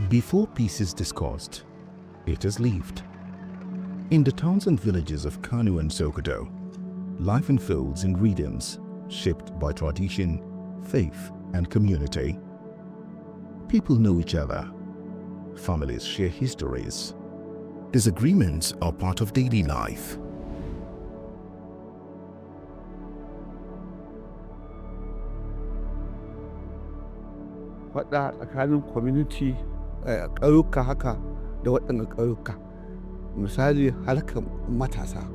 Before peace is discussed, it is lived. In the towns and villages of Kano and Sokoto, life unfolds in rhythms shaped by tradition, faith, and community. People know each other. Families share histories. Disagreements are part of daily life. Faɗa tsakanin community ƙauyuka haka da waɗannan ƙauyuka, misali harkar matasa,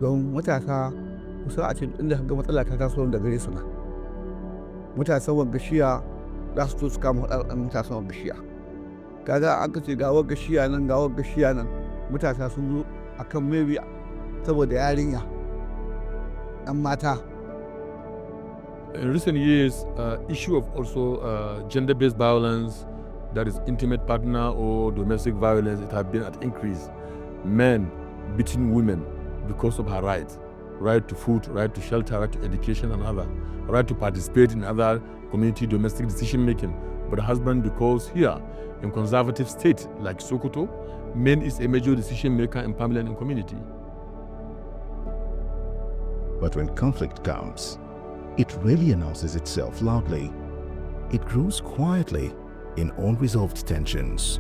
don matasa kusa a cikin inda ga matsala ta taso da gare su na matasan wanga shiya za su to su kama matasan wanga shiya, kaga an kace ga wanga shiya nan ga wanga shiya nan, matasa sun zo akan maybe saboda yarinya ɗan mata. In recent years, issue of also gender-based violence, that is intimate partner or domestic violence, it has been at increase. Men beating women because of her rights, right to food, right to shelter, right to education and other, right to participate in other community domestic decision making. But the husband, because here in conservative state like Sokoto, men is a major decision maker in family and in community. But when conflict comes, it rarely announces itself loudly. It grows quietly in unresolved tensions,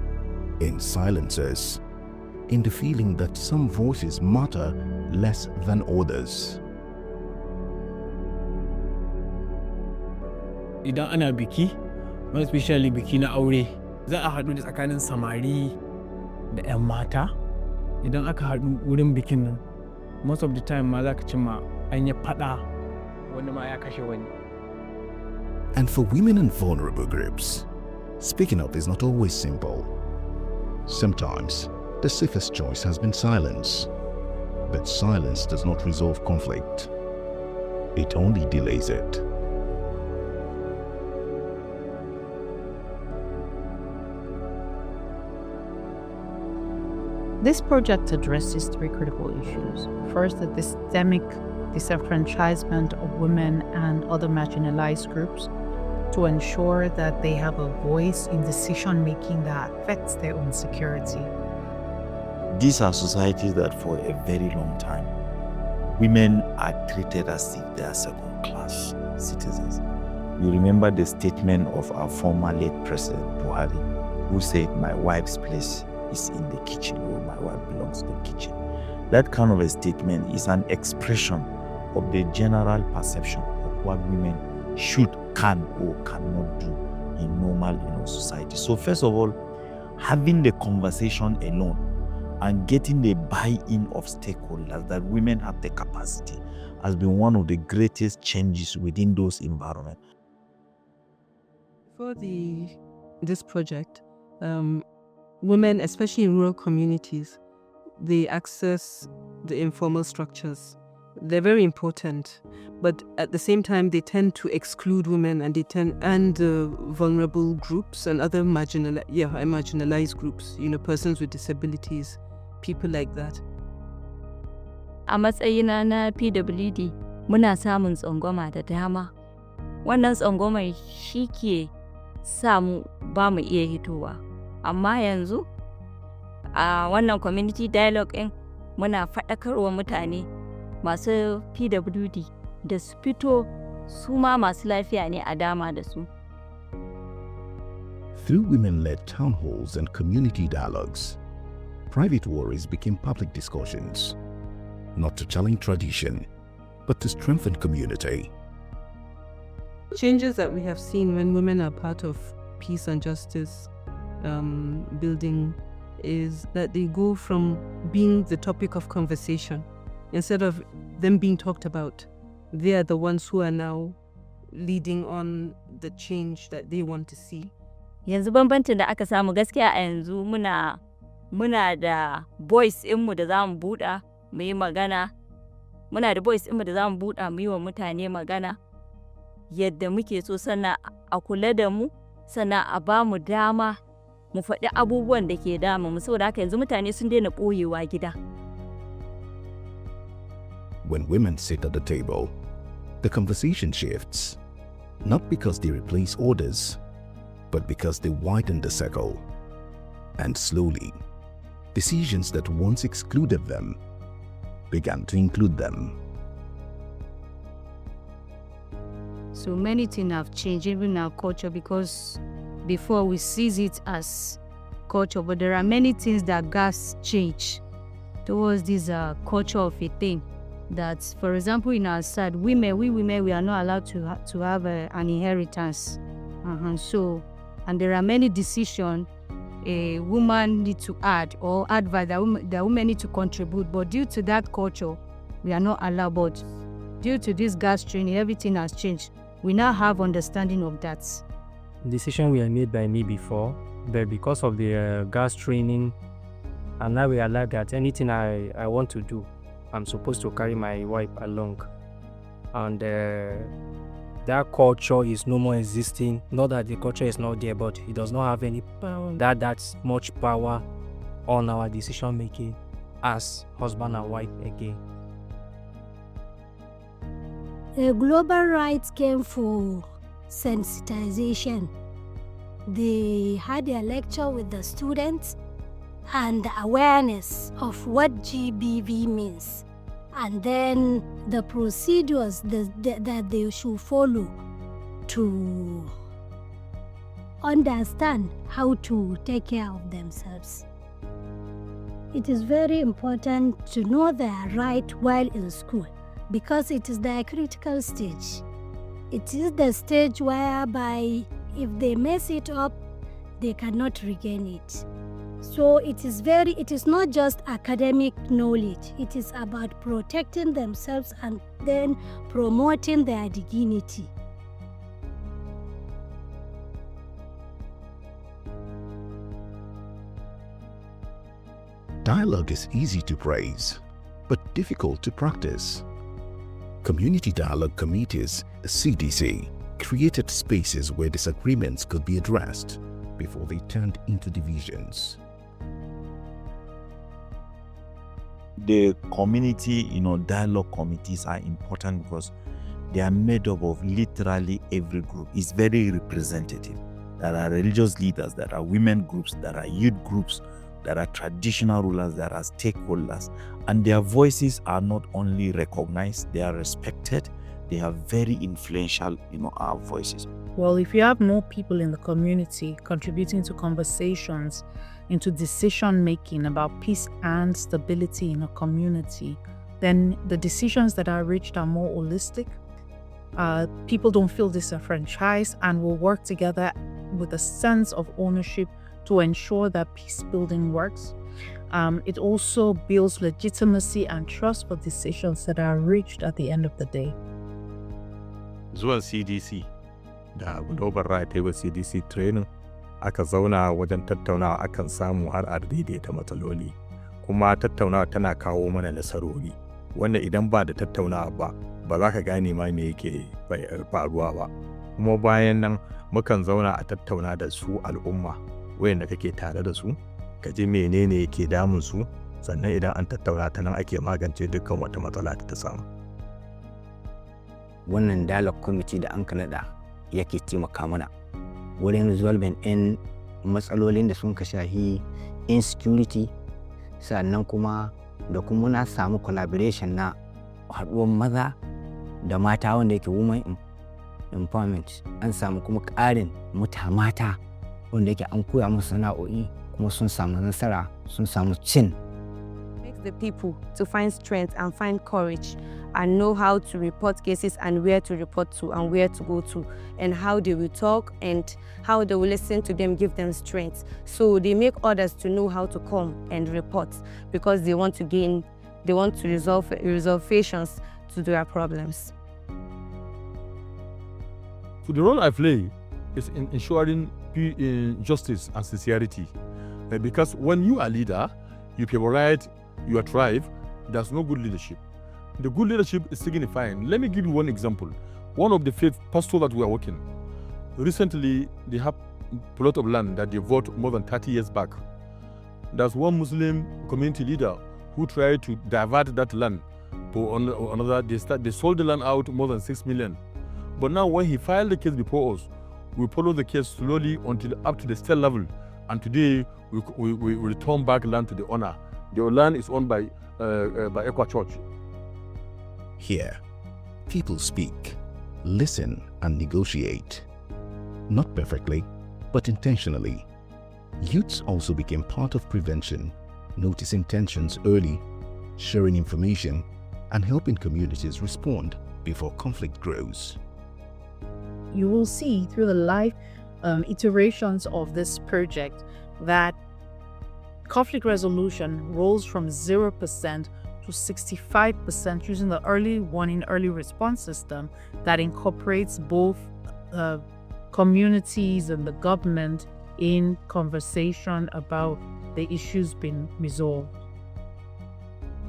in silences, in the feeling that some voices matter less than others. Idan ana biki, more especially biki na aure, za a haɗu da tsakanin samari da 'yan mata. Idan aka haɗu wurin bikin nan, most of the time ma za ka cimma an yi faɗa. And for women and vulnerable groups, speaking up is not always simple. Sometimes, the safest choice has been silence. But silence does not resolve conflict. It only delays it. This project addresses three critical issues. First, the systemic disenfranchisement of women and other marginalized groups to ensure that they have a voice in decision-making that affects their own security. These are societies that for a very long time, women are treated as if they are second-class citizens. You remember the statement of our former late President Buhari, who said, "My wife's place is in the kitchen," or "My wife belongs to the kitchen." That kind of a statement is an expression of the general perception of what women should, can, or cannot do in normal society. So first of all, having the conversation alone and getting the buy-in of stakeholders that women have the capacity has been one of the greatest changes within those environments. For this project, women, especially in rural communities, they access the informal structures. They're very important, but at the same time, they tend to exclude women and vulnerable groups and other marginalized groups. Persons with disabilities, people like that. A matsayina na PWD, muna samun tsangwama da dama. Wannan tsangwamar shi ke samu ba mu iya hitowa. Amma yanzu a wannan community dialogue ɗin muna faɗakarwa mutane masu PWD da su fito su ma masu lafiya ne a dama da su. Through women-led town halls and community dialogues, private worries became public discussions, not to challenge tradition, but to strengthen community. Changes that we have seen when women are part of peace and justice building is that they go from being the topic of conversation. Instead of them being talked about, they are the ones who are now leading on the change that they want to see. Yanzu bambancin da aka samu gaskiya a yanzu muna da voice ɗinmu da za mu buɗa mu yi magana. Muna da voice ɗinmu da za mu buɗa mu yi wa mutane magana yadda muke so, sannan a kula da mu, sannan a ba mu dama mu faɗi abubuwan da ke damu mu, saboda haka yanzu mutane sun daina ɓoyewa gida. When women sit at the table, the conversation shifts, not because they replace orders, but because they widened the circle. And slowly, decisions that once excluded them began to include them. So many things have changed, even in our culture, because before we see it as culture, but there are many things that gas change towards this culture of a thing. That, for example, in our side, we women, we are not allowed to have an inheritance. And there are many decisions a woman need to add or advise that women need to contribute. But due to that culture, we are not allowed. But due to this gas training, everything has changed. We now have understanding of that. Decisions were made by me before, but because of the gas training, and now we realize that anything I want to do, I'm supposed to carry my wife along. And that culture is no more existing. Not that the culture is not there, but it does not have any that's much power on our decision making as husband and wife again. The global rights came for sensitization. They had a lecture with the students and awareness of what GBV means, and then the procedures that they should follow to understand how to take care of themselves. It is very important to know their right while in school, because it is the critical stage. It is the stage whereby if they mess it up, they cannot regain it. So it is not just academic knowledge. It is about protecting themselves and then promoting their dignity. Dialogue is easy to praise, but difficult to practice. Community Dialogue Committees, CDC, created spaces where disagreements could be addressed before they turned into divisions. The community, dialogue committees are important because they are made up of literally every group. It's very representative. There are religious leaders, there are women groups, there are youth groups, there are traditional rulers, there are stakeholders, and their voices are not only recognized, they are respected. They are very influential, our voices. Well, if you have more people in the community contributing to conversations, into decision making about peace and stability in a community, then the decisions that are reached are more holistic. People don't feel disenfranchised and will work together with a sense of ownership to ensure that peace building works. It also builds legitimacy and trust for decisions that are reached at the end of the day. Zuwan CDC da Global Right Table CDC Training aka zauna wajen tattaunawa akan samu har a daidaita matsaloli, kuma tattaunawa tana kawo mana nasarori wanda idan ba da tattaunawa ba za ka gane ma me yake faruwa ba. Kuma bayan nan mukan zauna a tattauna da su al'umma wayanda kake tare da su, ka ji menene yake damun su, sannan idan an tattauna ta nan ake magance dukkan wata matsala ta samu. Wannan dialogue committee da an kanada yake taimaka mana wurin resolving in matsalolin da sun ka shahi insecurity, sannan kuma da kuma muna samu collaboration na haɗuwar maza da mata wanda yake women empowerment. An samu kuma ƙarin mata wanda yake an koya musu sana'o'i kuma sun samu nasara, sun samu cin. Makes the people to find strength and find courage and know how to report cases and where to report to and where to go to and how they will talk and how they will listen to them, give them strength. So they make others to know how to come and report because they want to resolve resolutions to their problems. So the role I play is in ensuring justice and sincerity. Because when you are a leader, you provide your tribe, there's no good leadership. The good leadership is signifying. Let me give you one example. One of the faith pastors that we are working, recently they have a plot of land that they bought more than 30 years back. There's one Muslim community leader who tried to divert that land for another. They sold the land out more than 6 million. But now when he filed the case before us, we follow the case slowly until up to the state level. And today, we return back land to the owner. The land is owned by Equa Church. Here, people speak, listen, and negotiate. Not perfectly, but intentionally. Youths also became part of prevention, noticing tensions early, sharing information, and helping communities respond before conflict grows. You will see through the live iterations of this project that conflict resolution rolls from 0% to 65% using the early warning, early response system that incorporates both communities and the government in conversation about the issues being resolved.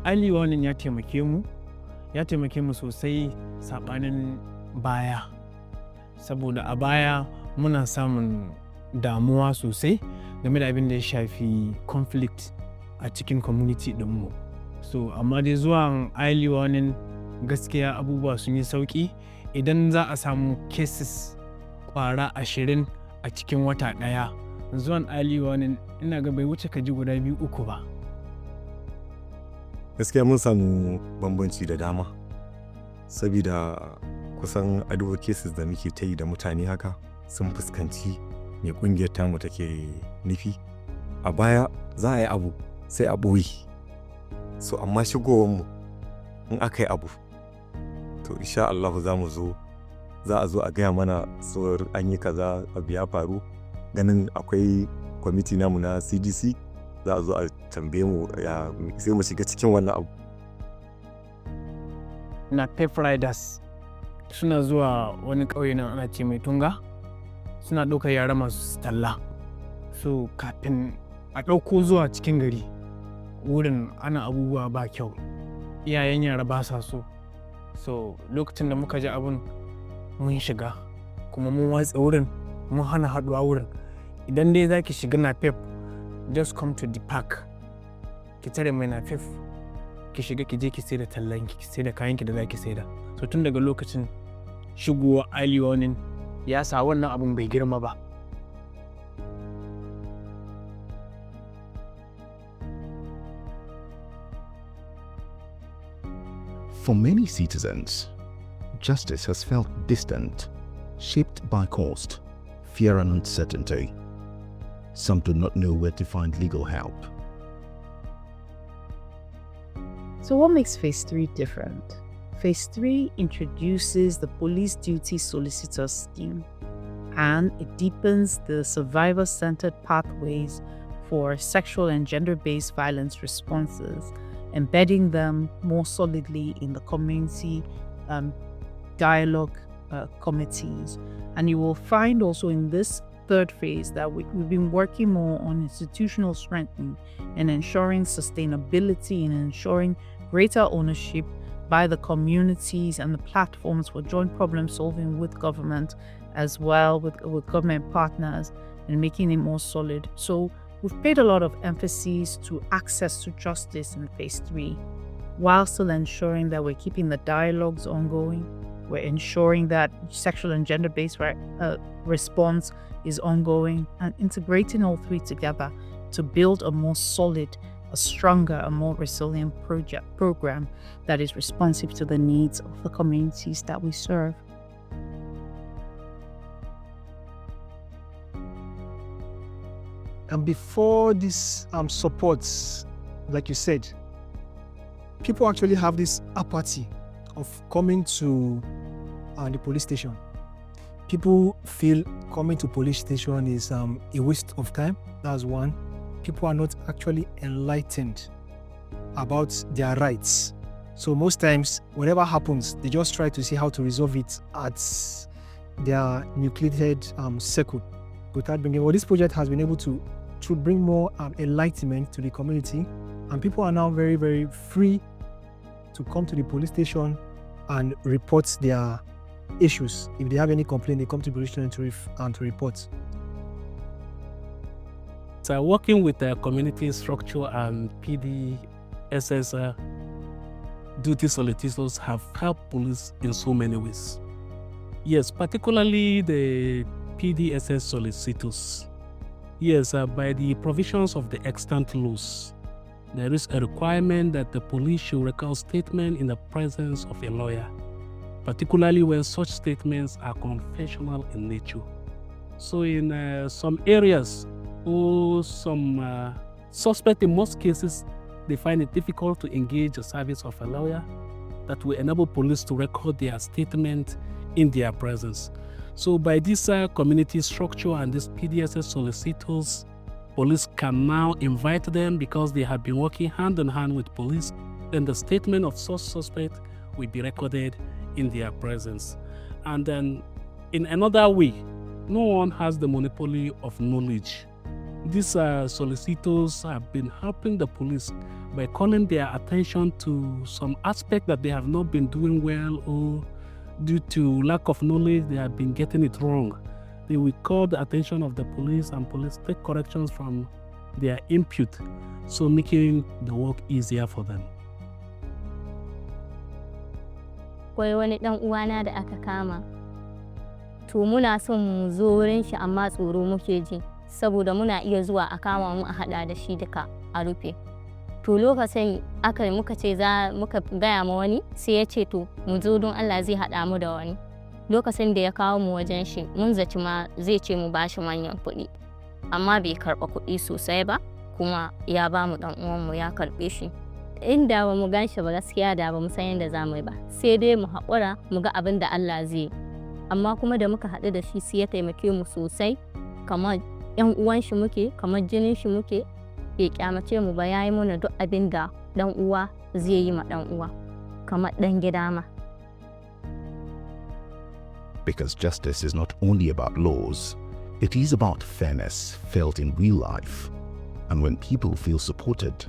Early warning ya taimake mu sosai saɓanin baya. Saboda a baya muna samun damuwa sosai game da abin da ya shafi conflict a cikin community ɗinmu. So, amma dai zuwan early warning gaskiya abubuwa sun yi sauƙi. Idan za a samu cases ƙwara 20 a cikin wata ɗaya, zuwan early warning ina ga bai wuce ka ji guda 2-3 ba. Gaskiya mun samu bambanci da dama, saboda kusan advocacies da muke ta yi da mutane haka sun fuskanci me ƙungiyar tamu take nufi. A baya za a yi abu sai a ɓoye. So amma shigowarmu in aka yi abu, to insha Allah za a zo a gaya mana tsohon an yi kaza abu ya faru, ganin akwai kwamiti namu na CDC za a zo a tambaye mu sai mu shiga cikin wannan abu. Na pep riders suna zuwa wani ƙauye na ana ce mai Tunga, suna ɗaukar yara masu talla. So kafin a ɗauko zuwa cikin gari wurin ana abubuwa ba kyau, iyayen yara ba sa so. So lokacin da muka ji abun mun shiga kuma mun watsa wurin, mun hana haɗuwa wurin. Idan dai za ki shiga na pep, just come to the park, ki tare mai na pep, ki shiga ki je ki sai da tallanki, ki sai da kayanki da za ki sai da. So tun daga lokacin shigowa early warning ya sa wannan abun bai girma ba. For many citizens, justice has felt distant, shaped by cost, fear and uncertainty. Some do not know where to find legal help. So what makes Phase 3 different? Phase 3 introduces the Police Duty Solicitor Scheme, and it deepens the survivor-centered pathways for sexual and gender-based violence responses, embedding them more solidly in the community dialogue committees. And you will find also in this third phase that we've been working more on institutional strengthening and ensuring sustainability and ensuring greater ownership by the communities and the platforms for joint problem solving with government, as well with government partners, and making it more solid. So we've paid a lot of emphasis to access to justice in Phase 3, while still ensuring that we're keeping the dialogues ongoing. We're ensuring that sexual and gender-based response is ongoing, and integrating all three together to build a more solid, a stronger, a more resilient program that is responsive to the needs of the communities that we serve. And before this supports, like you said, people actually have this apathy of coming to the police station. People feel coming to police station is a waste of time. That's one. People are not actually enlightened about their rights. So most times, whatever happens, they just try to see how to resolve it at their nucleated circle without bringing. Well, this project has been able to bring more enlightenment to the community, and people are now very, very free to come to the police station and report their issues. If they have any complaint, they come to the police station to report. So working with the community structure and PDSS duty solicitors have helped police in so many ways. Yes, particularly the PDSS solicitors. Yes, by the provisions of the extant laws, there is a requirement that the police should record statement in the presence of a lawyer, particularly when such statements are confessional in nature. So in some areas or some suspect, in most cases, they find it difficult to engage the service of a lawyer that will enable police to record their statement in their presence. So by this community structure and these PDSS solicitors, police can now invite them because they have been working hand in hand with police. Then the statement of such suspect will be recorded in their presence. And then in another way, no one has the monopoly of knowledge. These solicitors have been helping the police by calling their attention to some aspect that they have not been doing well, or due to lack of knowledge, they have been getting it wrong. They will call the attention of the police, and police take corrections from their input, so making the work easier for them. Akwai wani ɗan uwana da aka kama. To muna son mu zo wurin shi amma tsoro muke ji, saboda muna iya zuwa a kama mu a haɗa da shi duka a rufe. To lokacin muka ce muka gaya ma wani, sai ya ce to mu zo don Allah zai haɗa mu da wani. Lokacin da ya kawo mu wajen shi, mun zaci ma zai ce mu bashi manyan kuɗi, amma bai karɓa kuɗi sosai ba, kuma ya ba mu ɗan uwanmu ya karɓe shi. Inda ba mu gan shi ba gaskiya da ba mu san yadda za mu yi ba, sai dai mu haƙura mu ga abin da Allah zai yi. Amma kuma da muka haɗu da shi sai ya taimake mu sosai, kamar 'yan uwan shi muke, kamar jinin shi muke, bai kyamace mu ba, ya yi mana duk abin da ɗan uwa zai yi ma ɗan uwa, kamar ɗan gida ma. Because justice is not only about laws, it is about fairness felt in real life. And when people feel supported,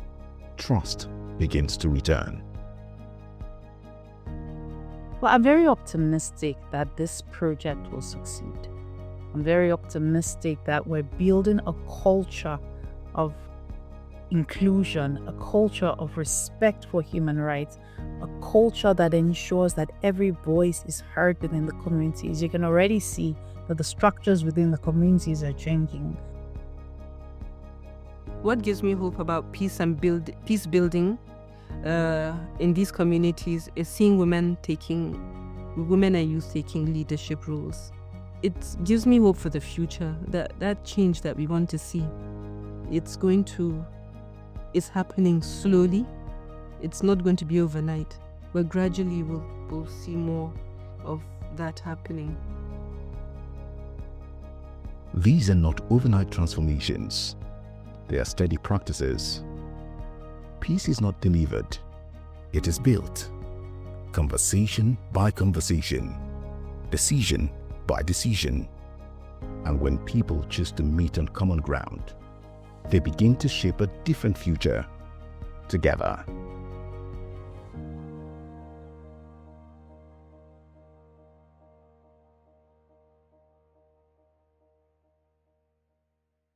trust begins to return. Well, I'm very optimistic that this project will succeed. I'm very optimistic that we're building a culture of inclusion, a culture of respect for human rights, a culture that ensures that every voice is heard within the communities. You can already see that the structures within the communities are changing. What gives me hope about peace building in these communities is seeing women and youth taking leadership roles. It gives me hope for the future, that change that we want to see. It's happening slowly. It's not going to be overnight, but gradually we'll see more of that happening. These are not overnight transformations. They are steady practices. Peace is not delivered. It is built. Conversation by conversation. Decision by decision. And when people choose to meet on common ground, they begin to shape a different future together.